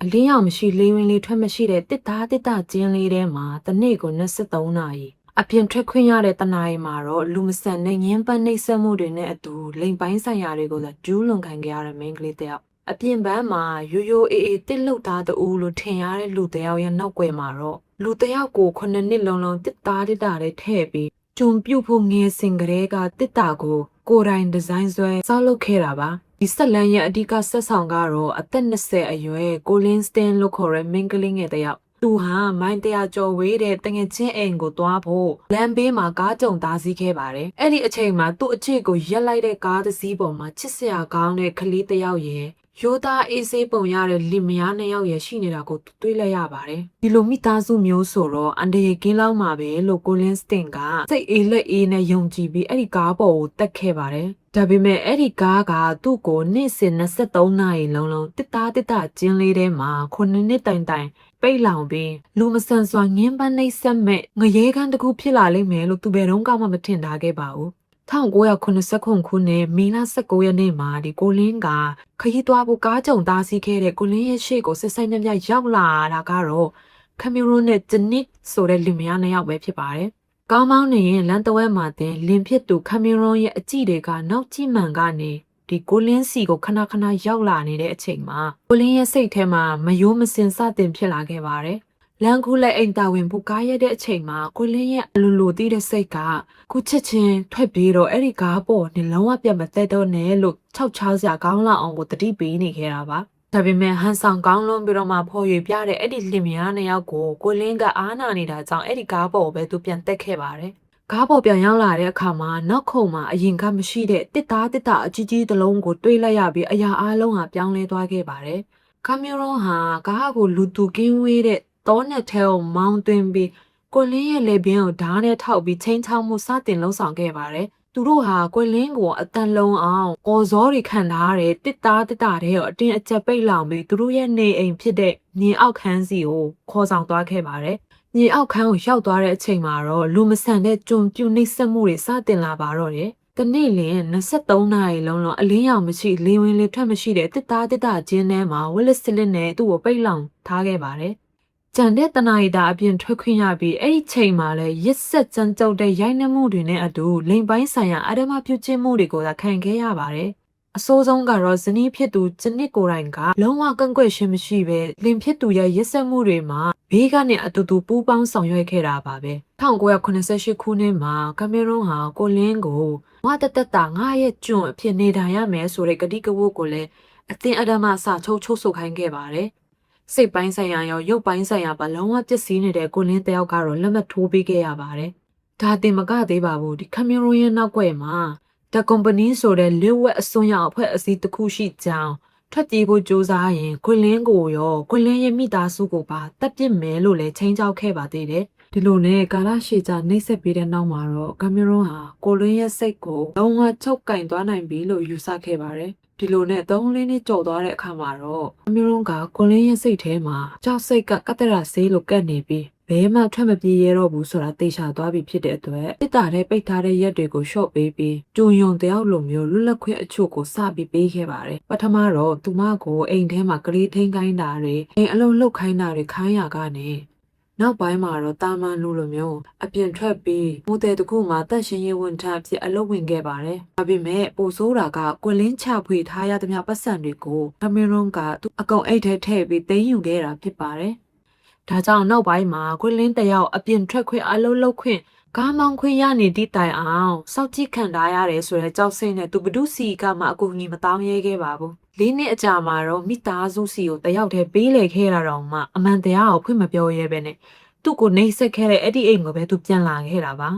အလင်းရောင်မရှိလေးဝင်းလေးထွက်မရှိတဲ့တစ်သားတစ်သားကျင်းလေးထဲမှာတနေ့ကို23နာရီအပြင်ထွက်ခွင့်ရတဲ့တနာရီမှာတော့လူမဆန်တဲ့ငင်းပန်းနှိပ်စက်မှုတွေနဲ့အတူလိမ်ပိုင်းဆိုင်ရာတွေကိုလည်းကျူးလွန်ခံခဲ့ရတဲ့မိန်းကလေးတစ်ယောက်အပြင်ပန်းမှာရိုးရိုးအေးအေးတစ်လှုပ်သားတူလို့ထင်ရတဲ့လူတစ်ယောက်ရဲ့နောက်ွယ်မှာတော့လူတစ်ယောက်ကို9နှစ်လုံးတစ်သားတစ်သားလေးထည့်ပြီးကျုံပြုတ်ဖို့ငယ်စဉ်ကလေးကတစ်တာကိုယ်တိုင်ဒီဇိုင်းဆွဲစောက်လုပ်ခဲ့တာပါဒီဆက်လန်းရဲ့အဓိကဆက်ဆောင်ကတော့အသက်20အရွယ်ကိုလင်းစတင်လို့ခေါ်တဲ့မိန်းကလေးငယ်တစ်ယောက်သူဟာမိုင်း100ကျော်ဝေးတဲ့တငယ်ချင်းအိမ်ကိုသွားဖို့လမ်းဘေးမှာကားကြုံသားစီးခဲ့ပါတယ်။အဲ့ဒီအချိန်မှာသူ့အချစ်ကိုရက်လိုက်တဲ့ကားတစ်စီးပေါ်မှာချစ်စရာကောင်းတဲ့ကလေးတစ်ယောက်ရဲ့ရိုးသားအေးဆေးပုံရတဲ့လင်မယား2ယောက်ရဲ့ရှိနေတာကိုတွေ့လိုက်ရပါတယ်။ဒီလိုမိသားစုမျိုးဆိုတော့အန်ဒီကင်းလောက်မှာပဲလို့ကိုလင်းစတင်ကစိတ်အေးလက်အေးနဲ့ယုံကြည်ပြီးအဲ့ဒီကားပေါ်ကိုတက်ခဲ့ပါတယ်။ဒါပေမဲ့အဲ့ဒီကားကသူ့ကိုနေ့စဉ်23နာရီလုံးတစ်သားကျင်းလေးထဲမှာ9နှစ်တိုင်ပိတ်လောင်ပြီးလူမဆန်စွာငင်းပန်းနှိပ်စက်မဲ့ငရဲကန်းတစ်ခုဖြစ်လာလိမ့်မယ်လို့သူဘယ်တော့မှမထင်ထားခဲ့ပါဘူး1989ခုနှစ်မေလ19ရက်နေ့မှာဒီကိုလင်းကခရီးသွားဖို့ကားကြုံသားစီးခဲ့တဲ့ကိုလင်းရဲ့ရှေ့ကိုစစ်ဆိုင်မြတ်ရောက်လာတာကတော့ကင်မရွန်နဲ့ဂျနစ်ဆိုတဲ့လူမယား2ယောက်ပဲဖြစ်ပါတယ်ကားမောင်းနေရင်လမ်းတဝက်မှာတင်လင်ဖြစ်သူကင်မရွန်ရဲ့အကြည့်တွေကနောက်ကြည့်မှန်ကနေဒီကိုလင်းစီကိုခဏရောက်လာနေတဲ့အချိန်မှာကိုလင်းရဲ့စိတ်ထဲမှာမယိုးမစင်စတင်ဖြစ်လာခဲ့ပါတယ်။လမ်းကူးလိုက်အိမ်တာဝင်ဖို့ကားရတဲ့အချိန်မှာကိုလင်းရဲ့အလိုလိုတီးတဲ့စိတ်ကခုချက်ချင်းထွက်ပြေးတော့အဲ့ဒီကားပေါ်နဲ့လုံးဝပြတ်မသက်တော့နဲ့လို့6စရာကောင်းလာအောင်ကိုတတိပေးနေခဲ့တာပါ။ဒါပေမဲ့ဟန်ဆောင်ကောင်းလွန်ပြီးတော့မှဖော်ရွေပြတဲ့အဲ့ဒီလင်မယား2ယောက်ကိုလင်းကအားနာနေတာကြောင့်အဲ့ဒီကားပေါ်ပဲသူပြန်တက်ခဲ့ပါတယ်။ကားပေါ်ပြန်ရောက်လာတဲ့အခါမှာနောက်ခုံမှာအရင်ကမရှိတဲ့တစ်သားအကြီးကြီးတစ်လုံးကိုတွေးလိုက်ရပြီးအရာအလုံးဟာပြောင်းလဲသွားခဲ့ပါတယ်။ကင်မရွန်ဟာကားကိုလူသူကင်းဝေးတဲ့တောနဲ့ထဲကိုမောင်းသွင်းပြီးကိုလင်းရဲ့လေပြင်းကိုဓာတ်နဲ့ထောက်ပြီးချင်းချောင်းမှုစတင်လှုပ်ဆောင်ခဲ့ပါတယ်။သူတို့ဟာကိုလင်းကိုအတန်လုံးအောင်အော်ဇောတွေခံထားတဲ့တစ်သားတဲ့ကိုအတင်းအကျပ်ပိတ်လောင်ပြီးသူတို့ရဲ့နေအိမ်ဖြစ်တဲ့မြေအောက်ခန်းစီကိုခေါ်ဆောင်သွားခဲ့ပါတယ်။မြေအောက်ခန်းကိုရောက်သွားတဲ့အချိန်မှာတော့လူမဆန်တဲ့ကြုံပြုတ်နှိပ်စက်မှုတွေစတင်လာပါတော့တယ်။တနေ့လင်23နာရီလုံးအလင်းရောင်မရှိလေဝင်လေထွက်မရှိတဲ့တစ်သားကျင်းထဲမှာဝက်လက်စလစ်နဲ့သူ့ကိုပိတ်လောင်ထားခဲ့ပါတယ်။ကြံတဲ့တနာရီတာအပြင်ထွက်ခွင့်ရပြီးအဲ့ဒီချိန်မှာလဲရစ်ဆက်ကြမ်းကြုတ်တဲ့ရိုက်နှက်မှုတွေနဲ့အတူလိမ်ပိုင်းဆိုင်ရာအဓမ္မပြုကျင့်မှုတွေကိုသာခံခဲ့ရပါတယ်။အဆိုးဆုံးကတော့ဇနီးဖြစ်သူဂျနစ်ကိုရိုင်ကလုံးဝကန့်ကွက်ခြင်းမရှိပဲလင်ဖြစ်သူရဲ့ရစ်ဆက်မှုတွေမှာဘေးကနေအတူတူပူးပေါင်းဆောင်ရွက်ခဲ့တာပါပဲ1988ခုနှစ်မှာကင်မရွန်ဟာကိုလင်းကိုငါတငါရဲ့ကျွန်းအဖြစ်နေထိုင်ရမယ်ဆိုတဲ့ကတိကဝတ်ကိုလည်းအသင်အဓမ္မစာချုပ်ဆိုခိုင်းခဲ့ပါတယ်စိတ်ပိုင်းဆိုင်ရာရောရုပ်ပိုင်းဆိုင်ရာပါလုံးဝပျက်စီးနေတဲ့ကိုလင်းတယောက်ကတော့လက်မှတ်ထိုးပေးခဲ့ရပါတယ်ဒါတင်မကသေးပါဘူးဒီကင်မရွန်ရဲ့နောက်ွယ်မှာThe Company ဆိုတဲ့လျှို့ဝှက်အစွန်းရောက်အဖွဲ့အစည်းတစ်ခုရှိကြောင်းထွက်ပြေးဖို့ကြိုးစားရင်ခွင်လင်းကိုရောခွင်လင်းရဲ့မိသားစုကိုပါတပ်ပစ်မယ်လို့လည်းချိန်ချောက်ခဲ့ပါသေးတယ်ဒီလိုနဲ့ကာလရှည်ကြာနှိမ့်ဆက်ပြီးတဲ့နောက်မှာတော့ကင်မရွန်ဟာကိုလင်းရဲ့စိတ်ကိုလုံးဝချုပ်ကင်သွားနိုင်ပြီလို့ယူဆခဲ့ပါတယ်ဒီလိုနဲ့3လနှစ်ကြော်သွားတဲ့အခါမှာတော့ကင်မရွန်ကကိုလင်းရဲ့စိတ်ထဲမှာကြောက်စိတ်ကကတ္တရာဆေးလိုကပ်နေပြီးဘဲမှထွက်မပြေးရတော့ဘူးဆိုတာသိချသွားပြီဖြစ်တဲ့အတွက်တစ်တာတဲ့ပိတ်ထားတဲ့ရက်တွေကိုရှော့ပေးပြီးကျုံယုံတယောက်လိုမျိုးလွတ်လပ်ခွင့်အချို့ကိုစပြီးပေးခဲ့ပါတယ်ပထမတော့သူမကိုအိမ်ထဲမှာကလေးထိန်းခိုင်းတာတွေအိမ်အလုံးလှုပ်ခိုင်းတာတွေခိုင်းရကနေနောက်ပိုင်းမှာတော့တာမန်လူလိုမျိုးအပြင်ထွက်ပြီးမိုးတဲ့တခုမှတက်ရှင်ရေးဝန်ထမ်းအဖြစ်အလုပ်ဝင်ခဲ့ပါတယ်ဒါပေမဲ့ပိုဆိုးတာကကွင်လင်းချဖွေထားရသမျှပတ်စံတွေကိုကင်မရွန်ကသူအကုန်အိတ်ထဲထည့်ပြီးသိမ်းယူခဲ့တာဖြစ်ပါတယ်ဒါကြောင့်နောက်ပိုင်းမှာခွင်လင်းတယောက်အပြင်ထွက်ခွင့်အလုံးလုံးခွင့်ကားမောင်းခွင့်ရနေသည့်တိုင်အောင်စောက်ကြည့်ခံထားရတယ်ဆိုတဲ့ကြောက်စိတ်နဲ့သူဘဒုစီကမှအကူအညီမတောင်းရဲခဲ့ပါဘူး၄နှစ်အကြာမှာတော့မိသားစုစီကိုတယောက်တည်းပေးလေခဲ့တာတော့မှအမှန်တရားကိုဖွင့်မပြောရဲပဲနဲ့သူ့ကိုနှိပ်စက်ခဲ့တဲ့အဲ့ဒီအိမ်ကိုပဲသူပြန်လာခဲ့တာပါ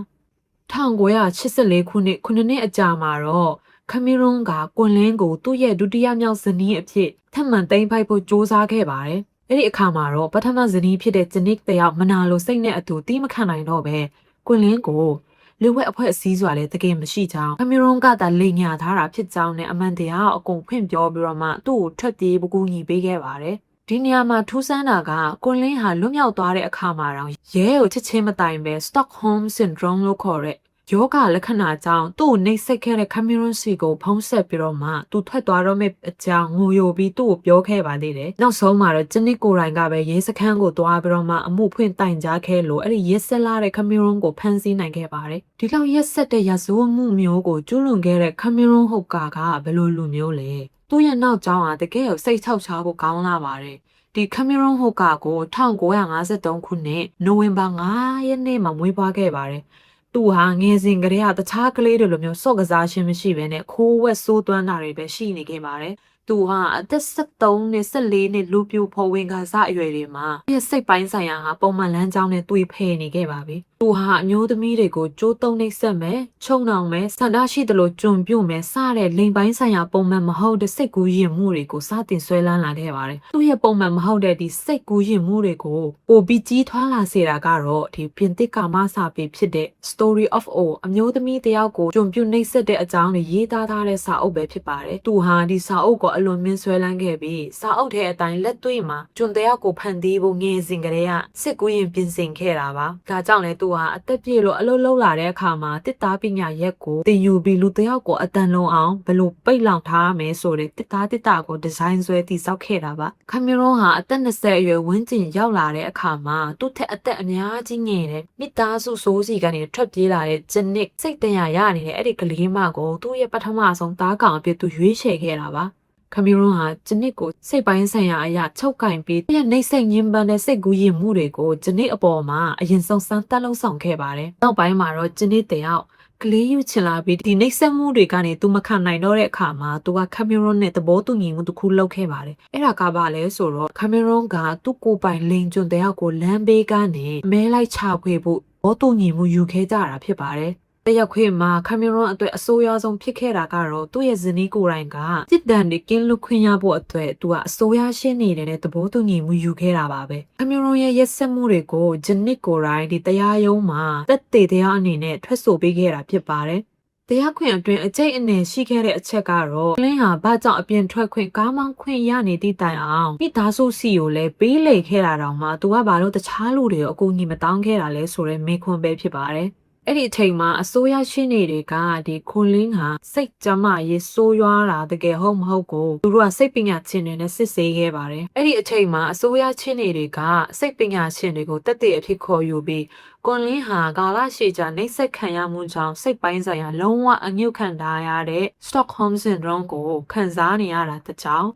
1984ခုနှစ်9နှစ်အကြာမှာတော့ကင်မရွန်ကကွန်လင်းကိုသူ့ရဲ့ဒုတိယမြောက်ဇနီးအဖြစ်ထပ်မံသိမ်းပိုက်ဖို့ကြိုးစားခဲ့ပါတယ်အဲ့ဒီအခါမှာတော့ပထမဇနီးဖြစ်တဲ့ဂျနစ်တယောက်မနာလိုစိတ်နဲ့အတူတီးမခံနိုင်တော့ပဲကွင်လင်းကိုလူဝက်အဖွဲ့အစည်းစွာလည်းတကယ်မရှိကြောင်းကင်မရွန်ကသာလိန်ညာထားတာဖြစ်ကြောင်းနဲ့အမှန်တရားအကုန်ဖွင့်ပြောပြီးတော့မှသူ့ကိုထွက်ပြေးပကူညီပေးခဲ့ပါတယ်ဒီနေရာမှာထူးဆန်းတာကကွန်လင်းဟာလွတ်မြောက်သွားတဲ့အခါမှာတော့ရဲကိုချက်ချင်းမတိုင်ပဲ Stockholm Syndrome လို့ခေါ်တဲ့ ယောဂလက္ခဏာကြောင့်သူ့ကိုနှိပ်စက်ခဲ့တဲ့ Cameron စီကိုဖုံးဆက်ပြီးတော့မှသူထွက်သွားတော့မယ့်အကြောင်းငိုယိုပြီးသူ့ကိုပြောခဲ့ပါသေးတယ်။နောက်ဆုံးမှာတော့ဂျနစ်ကိုယ်တိုင်ကပဲရဲစခန်းကိုသွားပြီးတော့မှအမှုဖွင့်တိုင်ကြားခဲ့လို့အဲ့ဒီရဲဆက်လာတဲ့ Cameron ကိုဖမ်းဆီးနိုင်ခဲ့ပါတယ်။ဒီလောက်ရက်ဆက်တဲ့ရာဇဝတ်မှုမျိုးကိုကျူးလွန်ခဲ့တဲ့ Cameron Hooker ကဘယ်လိုလူမျိုးလဲ။သူ့ရဲ့နောက်ကျောင်းဟာတကယ်ကိုစိတ်ချောက်ချားဖို့ကောင်းလာပါတယ်။ဒီ Cameron Hooker ကို1953ခုနှစ်နိုဝင်ဘာ9ရက်နေ့မှာမွေးဖွားခဲ့ပါတယ်။သူဟာငယ်စဉ်ကတည်းကတခြားကလေးတွေလိုမျိုးစော့ကစားခြင်းမရှိဘဲနဲ့ခိုးဝက်စိုးသွမ်းတာတွေပဲရှိနေခဲ့ပါတယ်။သူဟာအသက်73နဲ့14နှစ်လူပြိုဖော်ဝင်ကစားအရွယ်တွေမှာပြည့်စိတ်ပိုင်းဆိုင်ရာဟာပုံမှန်လမ်းကြောင်းနဲ့တွေ့ဖယ်နေခဲ့ပါပြီ။သူဟာအမျိုးသမီးတွေကိုကြိုးတုံးနှိပ်စက်မယ်၊ချုံနှောင်မယ်၊ဆန္ဒရှိသလိုကြုံပြုတ်မယ်စတဲ့လိမ်ပိုင်းဆိုင်ရာပုံမှန်မဟုတ်တဲ့စိတ်ကူးယဉ်မှုတွေကိုစတင်ဆွဲလန်းလာခဲ့ပါတယ်။သူ့ရဲ့ပုံမှန်မဟုတ်တဲ့ဒီစိတ်ကူးယဉ်မှုတွေကိုပိုပြီးကြီးထွားလာစေတာကတော့ဒီပြင်သစ်ကာမစာပေဖြစ်တဲ့ Story of O အမျိုးသမီးတယောက်ကိုကြုံပြုတ်နှိပ်စက်တဲ့အကြောင်းတွေရေးသားထားတဲ့စာအုပ်ပဲဖြစ်ပါတယ်။သူဟာဒီစာအုပ်ကိုအလွန်မင်းဆွဲလန်းခဲ့ပြီးစာအုပ်ထဲအတိုင်းလက်တွေ့မှာကျွန်တယောက်ကိုဖန်တီးဖို့ငယ်စဉ်ကတည်းကစစ်ကူးရင်ပြင်ဆင်ခဲ့တာပါ။ဒါကြောင့်လဲသူဟာအသက်ပြည့်လို့အလုပ်လုပ်လာတဲ့အခါမှာတစ်သားပညာရက်ကိုသင်ယူပြီးလူတယောက်ကိုအတန်လုံးအောင်ဘယ်လိုပိတ်လောင်ထားမယ်ဆိုတဲ့တစ်သားကိုဒီဇိုင်းဆွဲတည်ဆောက်ခဲ့တာပါ။Cameronဟာအသက်20အရွယ်ဝန်းကျင်ရောက်လာတဲ့အခါမှာသူ့ထက်အသက်အများကြီးငယ်တဲ့မိသားစုဆိုးစီကနေထွက်ပြေးလာတဲ့ဂျနစ်စိတ်တရရနေတဲ့အဲ့ဒီကလေးမကိုသူ့ရဲ့ပထမဆုံးသားကောင်အဖြစ်သူရွေးချယ်ခဲ့တာပါ။ Cameron ဟာဂျနစ်ကိုစိတ်ပိုင်းဆိုင်ရာအရာချုပ်ကင်ပြီးသူ့ရဲ့နှိမ့်ဆက်ညှဉ်းပန်းတဲ့စိတ်ကူးယဉ်မှုတွေကိုဂျနစ်အပေါ်မှာအရင်ဆုံးစမ်းသပ်လုပ်ဆောင်ခဲ့ပါတယ်။နောက်ပိုင်းမှာတော့ဂျနစ်တယောက်ကလေးယူချင်လာပြီးဒီနှိမ့်ဆက်မှုတွေကနေသူမခံနိုင်တော့တဲ့အခါမှာသူက Cameron နဲ့သဘောတူညီမှုတစ်ခုလုပ်ခဲ့ပါတယ်။အဲ့ဒါကဘာလဲဆိုတော့ Cameron ကသူ့ကိုယ်ပိုင်လိန်ကျွန်းတယောက်ကိုလမ်းဘေးကနေအမဲလိုက်ချခွေဖို့သဘောတူညီမှုယူခဲ့ကြတာဖြစ်ပါတယ်။တရက်ခွေမှာ Cameron အတွက်အဆိုးရွားဆုံးဖြစ်ခဲ့တာကတော့သူ့ရဲ့ဇနီးကိုယ်တိုင်ကစစ်တမ်းတွေကင်းလွတ်ခွင့်ရဖို့အတွက်သူကအစိုးရရှင်းနေတဲ့သဘောတူညီမှုယူခဲ့တာပါပဲ။ Cameron ရဲ့ရက်စက်မှုတွေကိုဂျနစ်ကိုယ်တိုင်ဒီတရားရုံးမှာသက်သေတရားအနေနဲ့ထွက်ဆိုပေးခဲ့တာဖြစ်ပါတယ်။တရားခွင့်အတွင်းအကျိတ်အနယ်ရှိခဲ့တဲ့အချက်ကတော့လင်းဟာဘာကြောင့်အပြင်ထွက်ခွင့်ကားမောင်းခွင့်ရနေသည့်တိုင်အောင်မိသားစုစီကိုလည်းပေးလေခဲ့တာတောင်မှသူကဘာလို့တခြားလူတွေကိုအကူအညီမတောင်းခဲ့တာလဲဆိုတဲ့မေးခွန်းပဲဖြစ်ပါတယ်။အဲ့ဒီအချိန်မှာအစိုးရရှင်းနေတွေကဒီခွန်လင်းဟာစိတ်ကြမ်းမာရေးဆိုးရွားတာတကယ်ဟုတ်မဟုတ်ကိုသူတို့ကစိတ်ပညာရှင်တွေနဲ့စစ်ဆေးခဲ့ပါတယ်။အဲ့ဒီအချိန်မှာအစိုးရရှင်းနေတွေကစိတ်ပညာရှင်တွေကိုတက်တဲ့အဖြစ်ခေါ်ယူပြီးကွန်လင်းဟာကာလရှည်ကြာနှိပ်စက်ခံရမှုကြောင့်စိတ်ပိုင်းဆိုင်ရာလုံးဝအငြုတ်ခံထားရတဲ့ Stockholm Syndrome ကိုခံစားနေရတာတကြောင်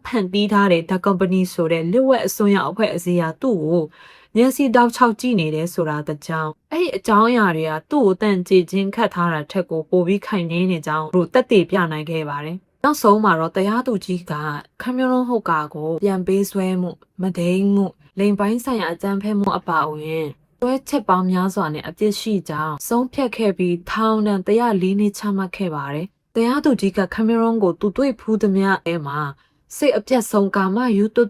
ဖန်တီးထားတဲ့ The Company ဆိုတဲ့လျှို့ဝှက်အစွန်းရောက်အဖွဲ့အစည်းဟာသူ့ကိုမျက်စိတောက်ချောက်ကြည့်နေတယ်ဆိုတာတကြောင်အဲ့ဒီအကြောင်းအရာတွေကသူ့ကိုတန်ကြေချင်းခတ်ထားတာထက်ကိုပိုပြီးခိုင်နေနေကြောင်းသူတက်တည်ပြနိုင်ခဲ့ပါတယ်။နောက်ဆုံးမှာတော့တရားသူကြီးက Cameron Hooker ကိုပြန်ပေးဆွဲမှုမဒိန်းမှုလိမ်ပိုင်းဆိုင်ရာအကြမ်းဖက်မှုအပါအဝင်တွဲချက်ပေါင်းများစွာနဲ့အပြစ်ရှိကြောင်းဆုံးဖြတ်ခဲ့ပြီးထောင်ဒဏ်104နှစ်ချမှတ်ခဲ့ပါတယ်။တရားသူကြီးက Cameron ကိုသူတွေ့ဖူးသမျှအဲမှာစိတ်အပြတ်ဆုံးကာမယူတူ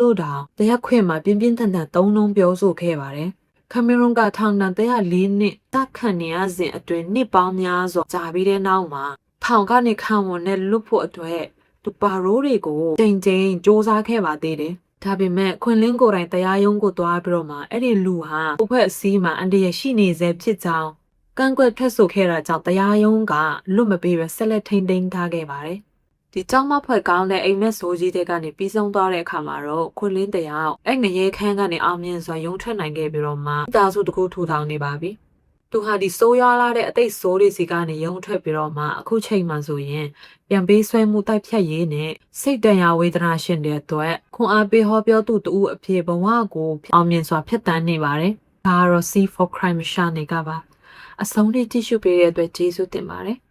လို့တောင်တရားခွင့်မှာပြင်းပြင်းထန်ထန်သုံးလုံးပြောဆိုခဲ့ပါတယ်။ Cameron ကထောင်ဒဏ်104နှစ်တပ်ခံနေရစဉ်အတွင်းနှစ်ပေါင်းများစွာကြာပြီးတဲ့နောက်မှာထောင်ကနေခံဝန်နဲ့လွတ်ဖို့အတွက်သူပါရိုးတွေကိုချိန်စ조사ခဲ့ပါသေးတယ်။ဒါပေမဲ့ခွင်လင်းကိုယ်တိုင်တရားရုံးကိုသွားပြီးတော့မှအဲ့ဒီလူဟာအဖွဲ့အစည်းမှာအန်တရာယ်ရှိနေစေဖြစ်ကြောင်းကန့်ကွက်ထွက်ဆိုခဲ့တာကြောင့်တရားရုံးကလွတ်မပေးဘဲဆက်လက်ထိန်းသိမ်းထားခဲ့ပါတယ်။ဒီကြောင့်မဖွဲ့ကောင်းတဲ့အိမ်မက်ဆိုးကြီးတွေကနေပြီးဆုံးသွားတဲ့အခါမှာတော့ခွင်လင်းတယောက်အဲ့ငရဲခန်းကနေအောင်မြင်စွာရုံထွက်နိုင်ခဲ့ပြီးတော့မှတာစုတကူထူထောင်နေပါပြီ။သူဟာဒီဆိုးရွားလာတဲ့အသိဆိုးတွေစီကနေရုံထွက်ပြီးတော့မှအခုချိန်မှဆိုရင်ပြန်ပေးဆွဲမှုတိုက်ဖြတ်ရေးနဲ့စိတ်တန်ရာဝေဒနာရှင်တဲ့အတွက်ခွန်အားပေးဟောပြောသူတူအဖြစ်ဘဝကိုအောင်မြင်စွာဖျက်ဆီးနေပါတယ်။ဒါကတော့ C for Crime ရှာနေကပါအဆုံးထိကြည့်ရှုပေးတဲ့အတွက်ကျေးဇူးတင်ပါတယ်။